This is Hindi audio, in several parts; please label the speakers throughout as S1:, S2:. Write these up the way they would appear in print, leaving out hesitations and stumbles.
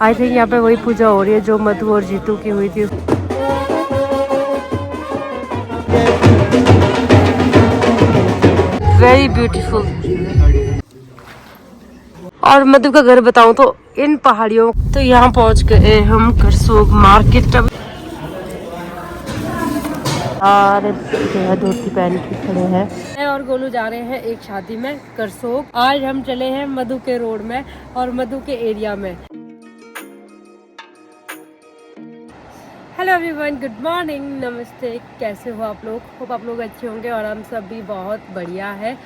S1: आई थिंक यहाँ पे वही पूजा हो रही है जो मधु और जीतू की हुई थी। Very beautiful. और मधु का घर बताऊं तो इन पहाड़ियों। तो यहाँ पहुंच गए हम करसोग मार्केट। और धोती पहन के खड़े हैं। मैं और गोलू जा रहे हैं एक शादी में करसोग। आज हम चले हैं मधु के रोड में और मधु के एरिया में। हेलो एवरीवन, गुड मॉर्निंग, नमस्ते। कैसे हो आप लोग? होप आप लोग अच्छे होंगे और हम सब भी बहुत बढ़िया है।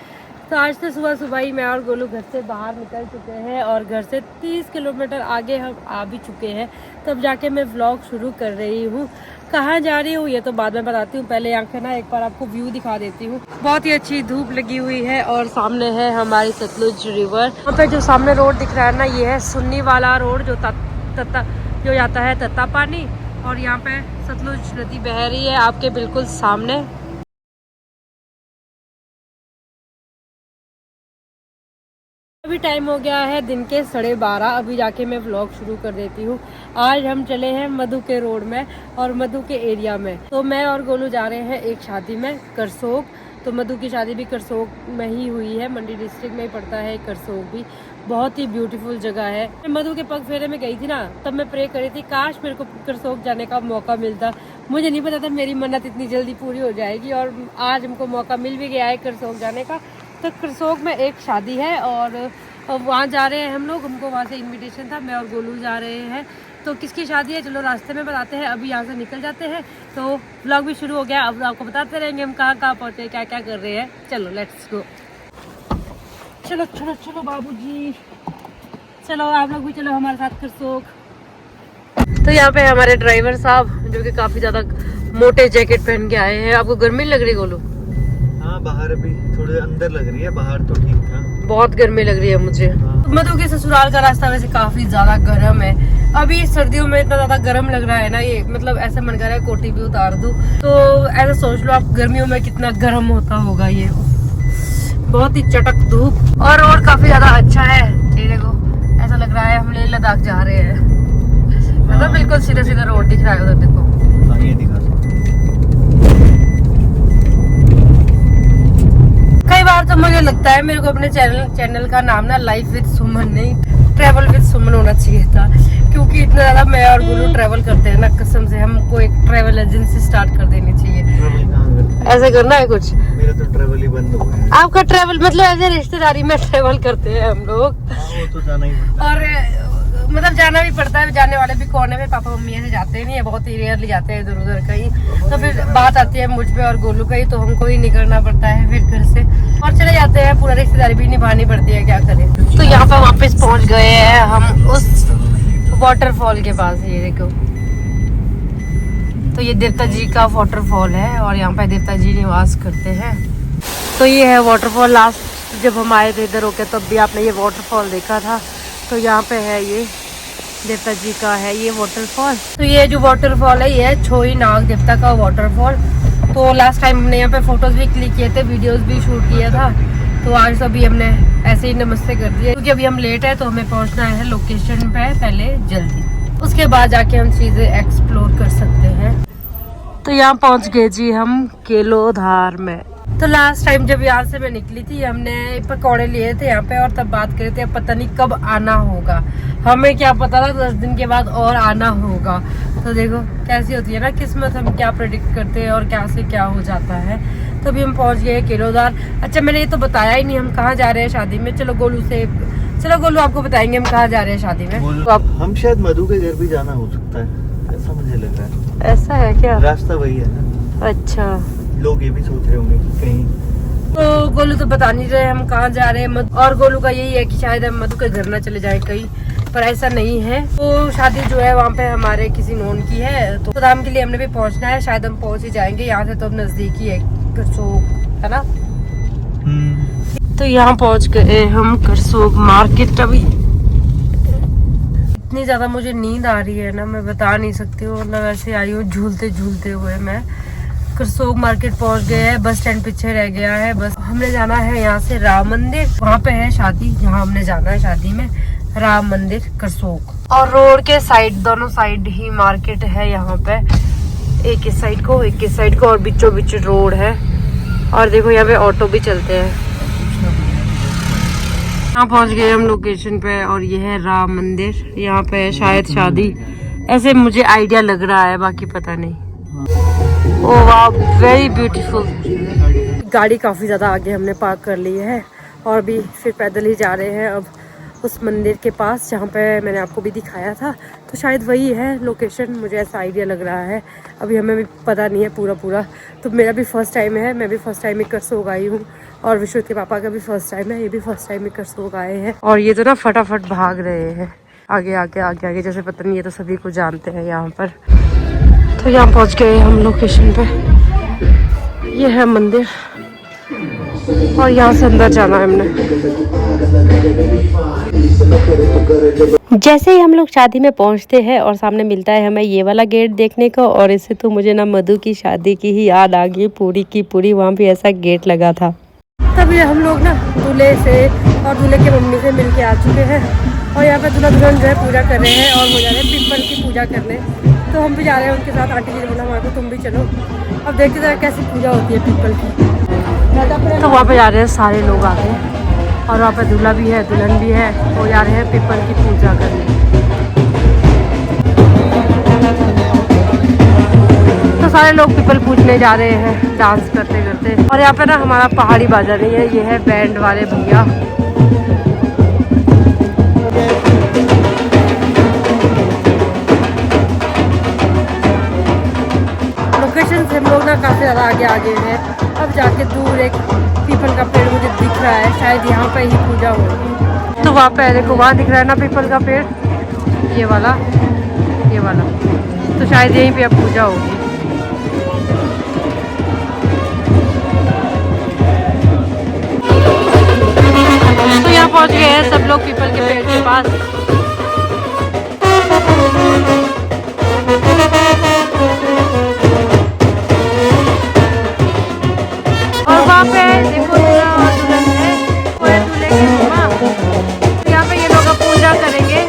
S1: तो आज तो सुबह सुबह ही मैं और गोलू घर से बाहर निकल चुके हैं और घर से 30 किलोमीटर आगे हम आ भी चुके हैं। तब जाके मैं व्लॉग शुरू कर रही हूँ। कहाँ जा रही हूँ ये तो बाद में बताती हूँ। पहले यहाँ के ना एक बार आपको व्यू दिखा देती हूँ। बहुत ही अच्छी धूप लगी हुई है और सामने है हमारी सतलुज रिवर। यहाँ पे जो सामने रोड दिख रहा है ना, ये है सुन्नी वाला रोड जो जो जाता है तत्ता पानी। और यहाँ पे सतलुज नदी बह रही है आपके बिल्कुल सामने। अभी टाइम हो गया है दिन के 12:30। अभी जाके मैं व्लॉग शुरू कर देती हूँ। आज हम चले हैं मधु के रोड में और मधु के एरिया में। तो मैं और गोलू जा रहे हैं एक शादी में करसोग। तो मधु की शादी भी करसोग में ही हुई है। मंडी डिस्ट्रिक्ट में ही पड़ता है करसोग भी। बहुत ही ब्यूटीफुल जगह है। मधु के पग फेरे में गई थी ना, तब मैं प्रे करी थी काश मेरे को करसोग जाने का मौका मिलता। मुझे नहीं पता था मेरी मन्नत इतनी जल्दी पूरी हो जाएगी और आज हमको मौका मिल भी गया है करसोग जाने का। तो करसोग में एक शादी है और वहाँ जा रहे हैं हम लोग। हमको वहाँ से इनविटेशन था। मैं और गोलू जा रहे हैं। तो किसकी शादी है चलो रास्ते में बताते हैं। अभी यहाँ से निकल जाते हैं। तो व्लॉग भी शुरू हो गया। अब आपको बताते रहेंगे हम कहाँ कहाँ पहुँचे, क्या क्या कर रहे हैं। चलो लेट्स गो। चलो चलो चलो बाबूजी, चलो आप लोग भी चलो हमारे साथ करसोग। तो यहाँ पे हमारे ड्राइवर साहब जो कि काफी ज्यादा मोटे जैकेट पहन के आए हैं। आपको गर्मी लग रही गोलू?
S2: हाँ, बाहर अभी थोड़े अंदर लग रही है, बाहर तो ठीक था।
S1: बहुत गर्मी लग रही है मुझे। मधु के ससुराल का रास्ता वैसे काफी ज्यादा गर्म है। अभी सर्दियों में इतना ज्यादा गर्म लग रहा है ना, ये मतलब ऐसा मन कर रहा है कोटी भी उतार दूं। तो ऐसा सोच लो आप गर्मियों में कितना गर्म होता होगा। ये बहुत ही चटक धूप और काफी ज्यादा अच्छा है। ये देखो ऐसा लग रहा है हम लेह लद्दाख जा रहे हैं। मतलब बिल्कुल सीधा सीधा रोड दिख रहा है उधर देखो।
S2: ये दिखा
S1: कई बार तो मुझे लगता है मेरे को अपने चैनल का नाम ना लाइफ विद सुमन नहीं ट्रैवल विद सुमन होना चाहिए था। क्योंकि इतना ज्यादा मैं और गुरु ट्रैवल करते हैं ना, कसम से हमको एक ट्रैवल एजेंसी स्टार्ट कर देनी चाहिए। ऐसा करना है कुछ।
S2: मेरा तो ट्रैवल ही बंद हो गया है।
S1: आपका ट्रैवल मतलब ऐसे रिश्तेदारी में ट्रैवल करते हैं हम लोग।
S2: वो तो जाना ही पड़ता है।
S1: और मतलब जाना भी पड़ता है। जाने वाले भी कौन है? मेरे पापा मम्मी ऐसे जाते नहीं है, बहुत ही रेयरली जाते हैं इधर उधर कहीं। तो फिर बात आती है मुझ पे और गोलू का ही, तो हमको ही निकलना पड़ता है फिर घर से और चले जाते हैं। पूरा रिश्तेदारी भी निभानी पड़ती है, क्या करें। तो यहाँ पे वापस पहुँच गए हैं हम उस वाटरफॉल के पास। ये देखो, तो ये देवता जी का वाटरफॉल है और यहाँ पे देवता जी निवास करते हैं। तो ये है वाटरफॉल। लास्ट जब हम आए थे इधर होके तब भी आपने ये वाटरफॉल देखा था। तो यहाँ पे है ये देवता जी का है ये वाटरफॉल। तो ये जो वाटरफॉल है ये है छोई नाग देवता का वाटरफॉल। तो लास्ट टाइम हमने यहाँ पे फोटोज भी क्लिक किए थे, वीडियोस भी शूट किया था। तो आज तो अभी हमने ऐसे ही नमस्ते कर दिया क्योंकि अभी हम लेट है। तो हमें पहुँचना है लोकेशन पे पहले जल्दी, उसके बाद जाके हम चीजें एक्सप्लोर कर सकते हैं। तो यहाँ पहुँच गए जी हम केलोधार में। तो लास्ट टाइम जब यहाँ से मैं निकली थी हमने पकौड़े लिए थे यहाँ पे और तब बात करे थे पता नहीं कब आना होगा। हमें क्या पता था 10 दिन के बाद और आना होगा। तो देखो कैसी होती है ना किस्मत, हम क्या प्रेडिक्ट करते हैं और क्या से क्या हो जाता है। तो अभी हम पहुँच गए केलोधार। अच्छा मैंने ये तो बताया ही नहीं हम कहाँ जा रहे हैं शादी में। चलो गोलू आपको बताएंगे हम कहाँ जा रहे हैं शादी में। तो आप
S2: हम शायद मधु के घर भी जाना हो सकता है, ऐसा मुझे लग रहा है।
S1: ऐसा है क्या?
S2: रास्ता वही है ना।
S1: अच्छा,
S2: लोग ये भी सोच रहे होंगे कि कहीं।
S1: तो गोलू तो बता नहीं रहे हम कहाँ जा रहे हैं। और गोलू का यही है कि शायद हम मधु के घर ना चले जाए कहीं, पर ऐसा नहीं है। तो शादी जो है वहाँ पे हमारे किसी नोन की है। तो धाम के लिए हमने भी पहुँचना है। शायद हम पहुँच ही जाएंगे यहाँ से, तो अब नजदीक ही है करसोग, है ना। तो यहाँ पहुँच गए हम करसोग मार्केट। अभी इतनी ज्यादा मुझे नींद आ रही है ना, मैं बता नहीं सकती हूँ। मतलब ऐसे आई हूँ झूलते झूलते हुए। मैं करसोग मार्केट पहुंच गए हैं। बस स्टैंड पीछे रह गया है। बस हमने जाना है यहाँ से राम मंदिर। वहाँ पे है शादी, जहाँ हमने जाना है शादी में, राम मंदिर करसोग। और रोड के साइड, दोनों साइड ही मार्केट है यहाँ पे, एक इस साइड को एक इस साइड को, और बीचों बीच रोड है। और देखो यहाँ पे ऑटो भी चलते हैं। यहाँ पहुँच गए हम लोकेशन पे, और ये है राम मंदिर। यहाँ पे शायद शादी, ऐसे मुझे आइडिया लग रहा है, बाकी पता नहीं। ओह वाह, वेरी ब्यूटीफुल। गाड़ी काफ़ी ज़्यादा आगे हमने पार्क कर ली है, और भी फिर पैदल ही जा रहे हैं अब उस मंदिर के पास जहाँ पे मैंने आपको भी दिखाया था। तो शायद वही है लोकेशन, मुझे ऐसा आइडिया लग रहा है। अभी हमें भी पता नहीं है पूरा। तो मेरा भी फर्स्ट टाइम है, मैं भी फर्स्ट टाइम ही करसोग आई हूँ, और विश्व के पापा का भी फर्स्ट टाइम है, ये भी फर्स्ट टाइम ही करसोग आए हैं। और ये तो ना फटाफट भाग रहे हैं आगे आगे, जैसे पता नहीं, ये तो सभी को जानते हैं यहाँ पर। तो यहाँ पहुँच गए हम लोकेशन पे। ये है मंदिर, और यहाँ से अंदर जाना है हमने। जैसे ही हम लोग शादी में पहुँचते हैं और सामने मिलता है हमें ये वाला गेट देखने को, और इससे तो मुझे ना मधु की शादी की ही याद आ गई पूरी की पूरी। वहाँ भी ऐसा गेट लगा था। तब ये हम लोग ना दूल्हे से और दूल्हे के मम्मी से मिल के आ चुके हैं, और यहाँ पे दूल्हा दुल्हन जो है पूजा कर रहे हैं, और वो जा रहे हैं पीपल की पूजा करने। तो हम भी जा रहे हैं उनके साथ। आंटी जी ने बोला हमारे को तुम भी चलो, अब देखते जरा कैसी पूजा होती है पीपल की। तो वहाँ पे जा रहे हैं सारे लोग आके, और वहाँ पे दूल्हा भी है दुल्हन भी है, वो जा रहे हैं पीपल की पूजा करने। तो सारे लोग पीपल पूजने जा रहे हैं डांस करते करते। और यहाँ पे ना हमारा पहाड़ी बाजा नहीं है, ये है बैंड वाले भैया। लोकेशन से हम लोग ना काफ़ी ज़्यादा आगे हैं। अब जाके दूर एक पीपल का पेड़ मुझे दिख रहा है, शायद यहाँ पे ही पूजा होगी। तो वहाँ पे देखो, वहाँ दिख रहा है ना पीपल का पेड़, ये वाला। तो शायद यहीं पे अब पूजा होगी। तो यहाँ पहुँच गए हैं सब लोग पीपल के पेड़ के पास। और वहाँ पे देखो दूल्हा और दुल्हन है, वो है दूल्हे की मम्मा। यहाँ पे ये लोग अब पूजा करेंगे।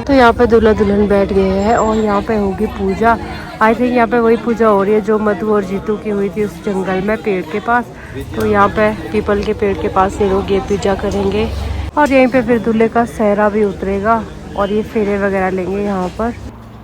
S1: तो यहाँ पे दूल्हा दुल्हन बैठ गए हैं, और यहाँ पे होगी पूजा। आई थिंक यहाँ पे वही पूजा हो रही है जो मधु और जीतू की हुई थी उस जंगल में पेड़ के पास। तो यहाँ पे पीपल के पेड़ के पास ये लोग ये पूजा करेंगे, और यहीं पे फिर दूल्हे का सेहरा भी उतरेगा, और ये फेरे वगैरह लेंगे यहाँ पर।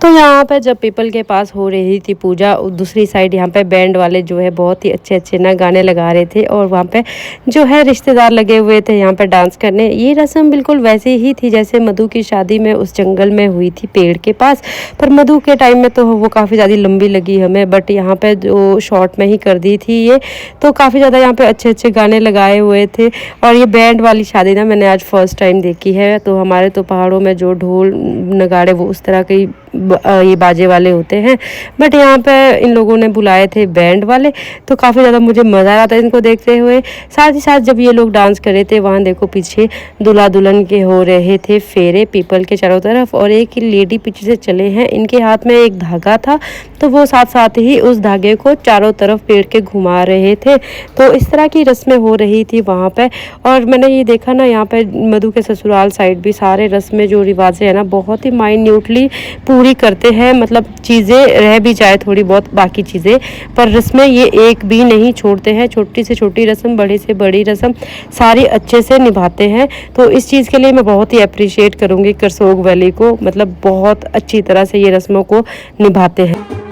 S1: तो यहाँ पे जब पीपल के पास हो रही थी पूजा, दूसरी साइड यहाँ पे बैंड वाले जो है बहुत ही अच्छे ना गाने लगा रहे थे, और वहाँ पे जो है रिश्तेदार लगे हुए थे यहाँ पे डांस करने। ये रस्म बिल्कुल वैसे ही थी जैसे मधु की शादी में उस जंगल में हुई थी पेड़ के पास। पर मधु के टाइम में तो वो काफ़ी ज़्यादा लंबी लगी हमें, बट यहाँ पे जो शॉर्ट में ही कर दी थी ये। तो काफ़ी ज़्यादा यहाँ पे अच्छे गाने लगाए हुए थे। और ये बैंड वाली शादी ना मैंने आज फर्स्ट टाइम देखी है। तो हमारे तो पहाड़ों में जो ढोल नगाड़े वो उस तरह के ये बाजे वाले होते हैं, बट यहाँ पे इन लोगों ने बुलाए थे बैंड वाले। तो काफ़ी ज़्यादा मुझे मज़ा आ रहा था इनको देखते हुए। साथ ही साथ जब ये लोग डांस कर रहे थे, वहाँ देखो पीछे दूल्हा दुल्हन के हो रहे थे फेरे पीपल के चारों तरफ, और एक लेडी पीछे से चले हैं, इनके हाथ में एक धागा था, तो वो साथ ही उस धागे को चारों तरफ पेड़ के घुमा रहे थे। तो इस तरह की रस्में हो रही थी वहाँ पे। और मैंने ये देखा ना, यहाँ पे मधु के ससुराल साइड भी सारे रस्में जो रिवाजें हैं ना बहुत ही माइन्यूटली पूरी करते हैं। मतलब चीज़ें रह भी जाए थोड़ी बहुत बाकी चीज़ें, पर रस्में ये एक भी नहीं छोड़ते हैं। छोटी से छोटी रस्म, बड़ी से बड़ी रस्म सारी अच्छे से निभाते हैं। तो इस चीज़ के लिए मैं बहुत ही अप्रिशिएट करूँगी करसोग वैली को, मतलब बहुत अच्छी तरह से ये रस्मों को निभाते हैं।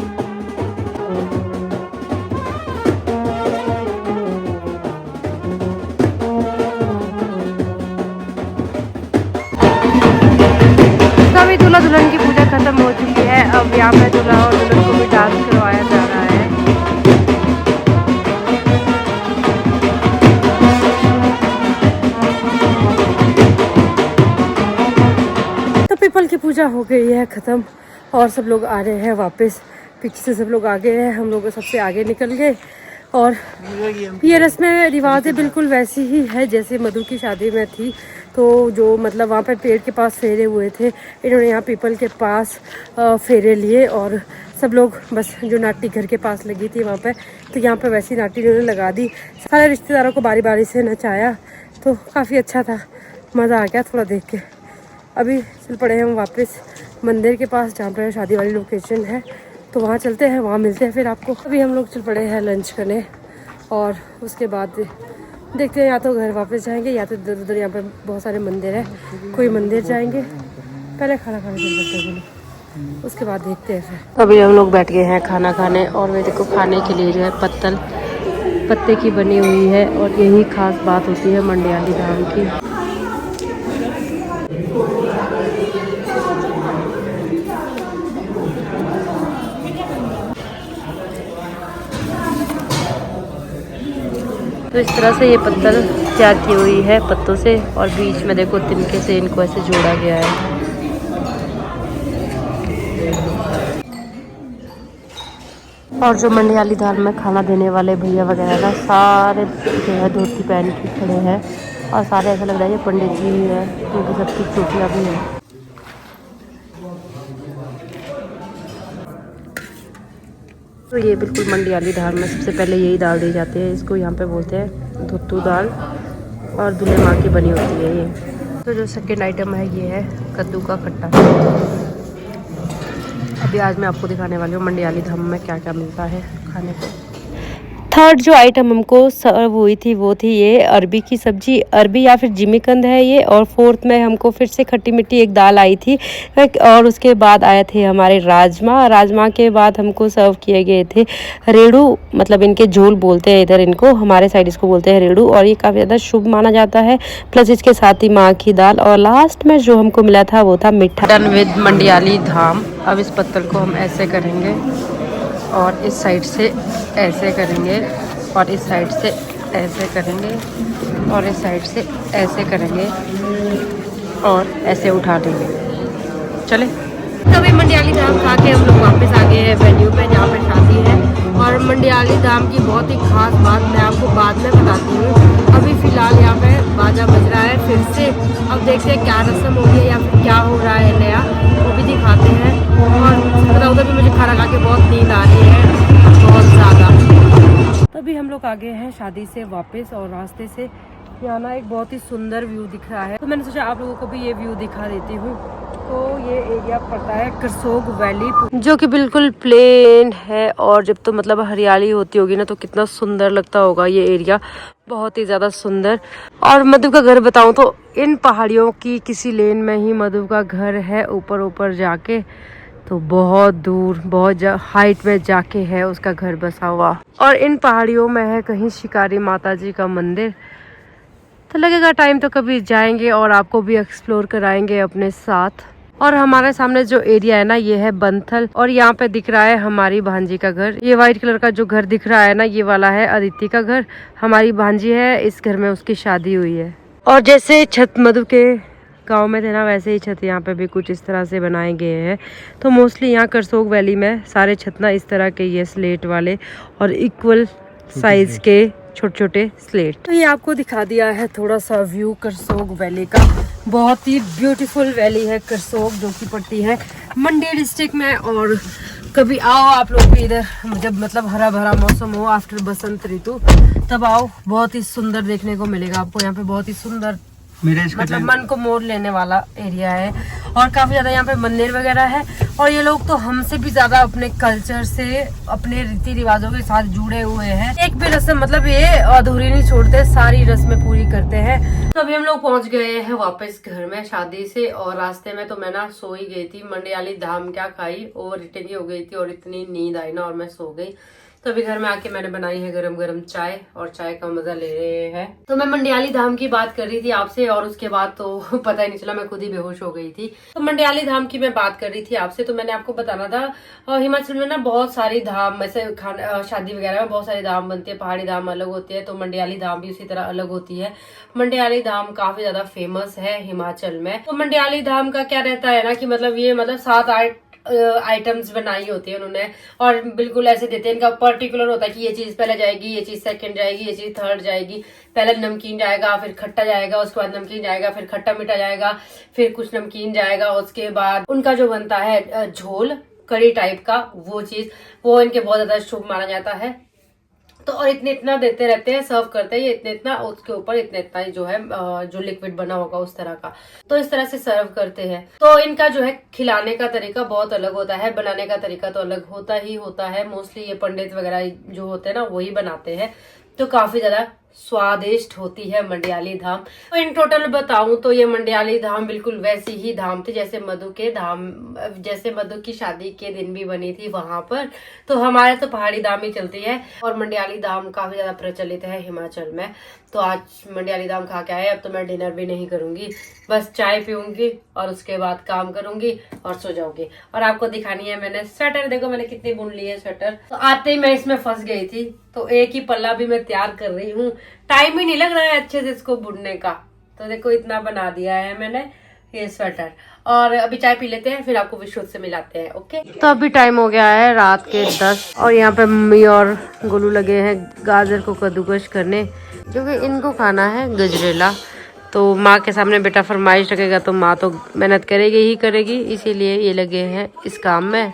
S1: दूल्हा दुल्हन की पूजा खत्म हो चुकी है। अब यहाँ पे दूल्हा और दुल्हन को भी डांस करवाया जा रहा है। तो पीपल की पूजा हो गई है खत्म, और सब लोग आ रहे हैं वापस। पीछे से सब लोग आगे हैं, हम लोग सबसे आगे निकल गए। और ये रस्में रिवाजें बिल्कुल वैसी ही है जैसे मधु की शादी में थी। तो जो मतलब वहाँ पे पेड़ के पास फेरे हुए थे, इन्होंने यहाँ पीपल के पास फेरे लिए। और सब लोग बस जो नाटी घर के पास लगी थी वहाँ पे, तो यहाँ पे वैसी नाटी इन्होंने लगा दी। सारे रिश्तेदारों को बारी बारी से नचाया, तो काफ़ी अच्छा था, मज़ा आ गया थोड़ा देख के। अभी चल पड़े हैं हम वापस मंदिर के पास जहाँ पर शादी वाली लोकेशन है, तो वहाँ चलते हैं, वहाँ मिलते हैं फिर आपको। अभी हम लोग चल पड़े हैं लंच करने, और उसके बाद देखते हैं या तो घर वापस जाएंगे या तो इधर उधर, यहाँ पे बहुत सारे मंदिर है, कोई मंदिर जाएंगे, पहले खाना खाने चल पड़ते, उसके बाद देखते हैं फिर। अभी हम लोग बैठ गए हैं खाना खाने, और वे देखो खाने के लिए जो है पत्ते की बनी हुई है, और यही खास बात होती है मंडियाली धाम की। तो इस तरह से ये पत्तल तैयार की हुई है पत्तों से, और बीच में देखो तिनके से इनको ऐसे जोड़ा गया है। और जो मंडियाली धाम में खाना देने वाले भैया वगैरह ना, सारे जो है धोती पहन के खड़े हैं, और सारे ऐसा लग रहा है ये पंडित जी ही है, क्योंकि सबकी चोटियाँ भी हैं। तो ये बिल्कुल मंडियाली धाम में सबसे पहले यही दाल दी जाती है, इसको यहाँ पे बोलते हैं धुत्तू दाल, और दूल्हे माँ की बनी होती है ये। तो जो सेकेंड आइटम है ये है कद्दू का खट्टा। अभी आज मैं आपको दिखाने वाली हूँ मंडियाली धाम में क्या क्या मिलता है खाने को। थर्ड जो आइटम हमको सर्व हुई थी वो थी ये अरबी की सब्जी, अरबी या फिर जिमीकंद है ये। और फोर्थ में हमको फिर से खट्टी मिट्टी एक दाल आई थी, और उसके बाद आए थे हमारे राजमा के बाद हमको सर्व किए गए थे रेड़ू, मतलब इनके झोल बोलते हैं इधर इनको, हमारे साइड इसको बोलते हैं रेड़ू, और ये काफ़ी ज़्यादा शुभ माना जाता है। प्लस इसके साथ ही माँ की दाल, और लास्ट में जो हमको मिला था वो था मीठा। डन विद मंडियाली धाम। अब इस पत्तल को हम ऐसे करेंगे, और इस साइड से ऐसे करेंगे, और इस साइड से ऐसे करेंगे, और इस साइड से ऐसे करेंगे, और ऐसे उठा लेंगे। चले। तो अभी मंडियाली धाम खा के हम लोग वापस आ गए हैं वेन्यू पे जहाँ पे शादी है। और मंडियाली धाम की बहुत ही खास बात मैं आपको बाद में बताती हूँ। अभी फ़िलहाल यहाँ पे बाजा बज रहा है फिर से। अब देखते हैं क्या रस्म हो गई या फिर क्या हो रहा है नया, वो भी दिखाते हैं। और बताऊँ तो भी मुझे खाना खा के बहुत नींद आ रही है, बहुत ज़्यादा। तभी हम लोग आ गए हैं शादी से वापस, और रास्ते से यहाँ ना एक बहुत ही सुंदर व्यू दिख रहा है, तो मैंने सोचा आप लोगों को भी ये व्यू दिखा देती हूँ। तो ये एरिया पड़ता है करसोग वैली, जो कि बिल्कुल प्लेन है, और जब तो मतलब हरियाली होती होगी ना तो कितना सुंदर लगता होगा ये एरिया, बहुत ही ज़्यादा सुंदर। और मधु का घर बताऊँ तो इन पहाड़ियों की किसी लेन में ही मधु का घर है, ऊपर ऊपर जाके, तो बहुत दूर बहुत हाइट में जाके है उसका घर बसा हुआ। और इन पहाड़ियों में है कहीं शिकारी माता जी का मंदिर, तो लगेगा टाइम तो कभी जाएंगे और आपको भी एक्सप्लोर कराएंगे अपने साथ। और हमारे सामने जो एरिया है ना ये है बंथल, और यहाँ पे दिख रहा है हमारी भांजी का घर। ये व्हाइट कलर का जो घर दिख रहा है ना ये वाला है अदिति का घर, हमारी भांजी है, इस घर में उसकी शादी हुई है। और जैसे छत मधु के गांव में थे ना वैसे ही छत यहाँ पे भी कुछ इस तरह से बनाए गए हैं। तो मोस्टली यहाँ करसोग वैली में सारे छत ना इस तरह के ये स्लेट वाले और इक्वल साइज के छोटे छोटे स्लेट। तो ये आपको दिखा दिया है थोड़ा सा व्यू करसोग वैली का। बहुत ही ब्यूटीफुल वैली है करसोग, जो कि पड़ती है मंडी डिस्ट्रिक्ट में। और कभी आओ आप लोग भी इधर, जब मतलब हरा भरा मौसम हो आफ्टर बसंत ऋतु, तब आओ, बहुत ही सुंदर देखने को मिलेगा आपको यहाँ पे। बहुत ही सुंदर मतलब मन को मोड़ लेने वाला एरिया है, और काफी ज्यादा यहाँ पे मंदिर वगैरह है। और ये लोग तो हमसे भी ज्यादा अपने कल्चर से, अपने रीति रिवाजों के साथ जुड़े हुए हैं। एक भी रस्म मतलब ये अधूरी नहीं छोड़ते, सारी रस्में पूरी करते हैं। तो अभी हम लोग पहुंच गए हैं वापस घर में शादी से, और रास्ते में तो मैं ना सो ही गई थी। मंडियाली धाम क्या खाई, ओवर ईटिंग ही हो गई थी, और इतनी नींद आई ना और मैं सो गई। तो अभी घर में आके मैंने बनाई है गरम गरम चाय, और चाय का मजा ले रहे हैं। तो मैं मंडियाली धाम की बात कर रही थी आपसे, और उसके बाद तो पता ही नहीं चला, मैं खुद ही बेहोश हो गई थी। तो मंडियाली धाम की मैं बात कर रही थी आपसे, तो मैंने आपको बताना था हिमाचल में ना बहुत सारी धाम, ऐसे शादी वगैरह में बहुत सारी धाम बनती है। पहाड़ी धाम अलग होती है, तो मंडियाली धाम भी उसी तरह अलग होती है। मंडियाली धाम काफी ज्यादा फेमस है हिमाचल में। तो मंडियाली धाम का क्या रहता है ना कि मतलब ये मतलब 7-8 आइटम्स बनाई होती है उन्होंने, और बिल्कुल ऐसे देते हैं, इनका पर्टिकुलर होता है कि ये चीज पहले जाएगी, ये चीज सेकंड जाएगी, ये चीज थर्ड जाएगी। पहले नमकीन जाएगा, फिर खट्टा जाएगा, उसके बाद नमकीन जाएगा, फिर खट्टा मीठा जाएगा, फिर कुछ नमकीन जाएगा, उसके बाद उनका जो बनता है झोल कड़ी टाइप का, वो चीज वो इनके बहुत ज्यादा शुभ माना जाता है। तो और इतने इतना देते रहते हैं, सर्व करते हैं ये इतने इतना, उसके ऊपर इतने इतना ही जो है जो लिक्विड बना होगा उस तरह का, तो इस तरह से सर्व करते हैं। तो इनका जो है खिलाने का तरीका बहुत अलग होता है, बनाने का तरीका तो अलग होता ही होता है। मोस्टली ये पंडित वगैरह जो होते हैं ना वही बनाते हैं, तो काफी ज्यादा स्वादिष्ट होती है मंडियाली धाम। तो इन टोटल बताऊं तो ये मंडियाली धाम बिल्कुल वैसी ही धाम थी जैसे मधु के धाम, जैसे मधु की शादी के दिन भी बनी थी वहां पर। तो हमारे तो पहाड़ी धाम ही चलती है, और मंडियाली धाम काफी ज्यादा प्रचलित है हिमाचल में। तो आज मंडियाली धाम खा के आए, अब तो मैं डिनर भी नहीं करूंगी, बस चाय पीऊंगी और उसके बाद काम करूंगी और सो जाऊंगी। और आपको दिखानी है मैंने स्वेटर, देखो मैंने कितनी बुन ली है स्वेटर। तो आते ही मैं इसमें फंस गई थी, तो एक ही पल्ला भी मैं तैयार कर रही हूँ, टाइम ही नहीं लग रहा है अच्छे से इसको बुनने का। तो देखो इतना बना दिया है मैंने ये स्वेटर, और अभी चाय पी लेते हैं, फिर आपको विश्व से मिलाते हैं। ओके, तो अभी टाइम हो गया है रात के 10, और यहाँ पे मम्मी और गोलू लगे हैं गाजर को कद्दूकश करने, क्योंकि इनको खाना है गजरेला। तो माँ के सामने बेटा फरमाइश रखेगा तो माँ तो मेहनत करेगी ही करेगी, इसीलिए ये लगे हैं इस काम में।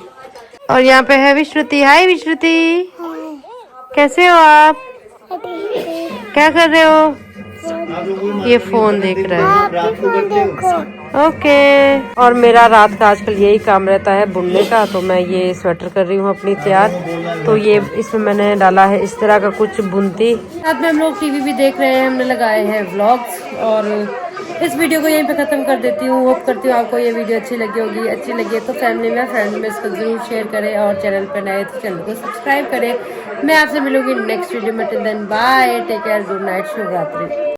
S1: और यहाँ पे है विश्रुति। हाय विश्रुति, कैसे हो आप? क्या कर रहे हो? ये फोन देख रहा है। ओके, और मेरा रात का आजकल यही काम रहता है बुनने का। तो मैं ये स्वेटर कर रही हूँ अपनी तैयार। तो ये इसमें मैंने डाला है इस तरह का कुछ बुनती। साथ में हम लोग टीवी भी देख रहे हैं, हमने लगाए हैं व्लॉग्स। और इस वीडियो को यहीं पे खत्म कर देती हूँ। होप करती हूँ आपको ये वीडियो अच्छी लगी होगी। अच्छी लगी है तो फैमिली में फ्रेंड्स में इसको जरूर शेयर करें, और चैनल पर नए तो चैनल को सब्सक्राइब करें। मैं आपसे मिलूंगी नेक्स्ट वीडियो में। Till then bye, take care, good night, शुभ रात्रि।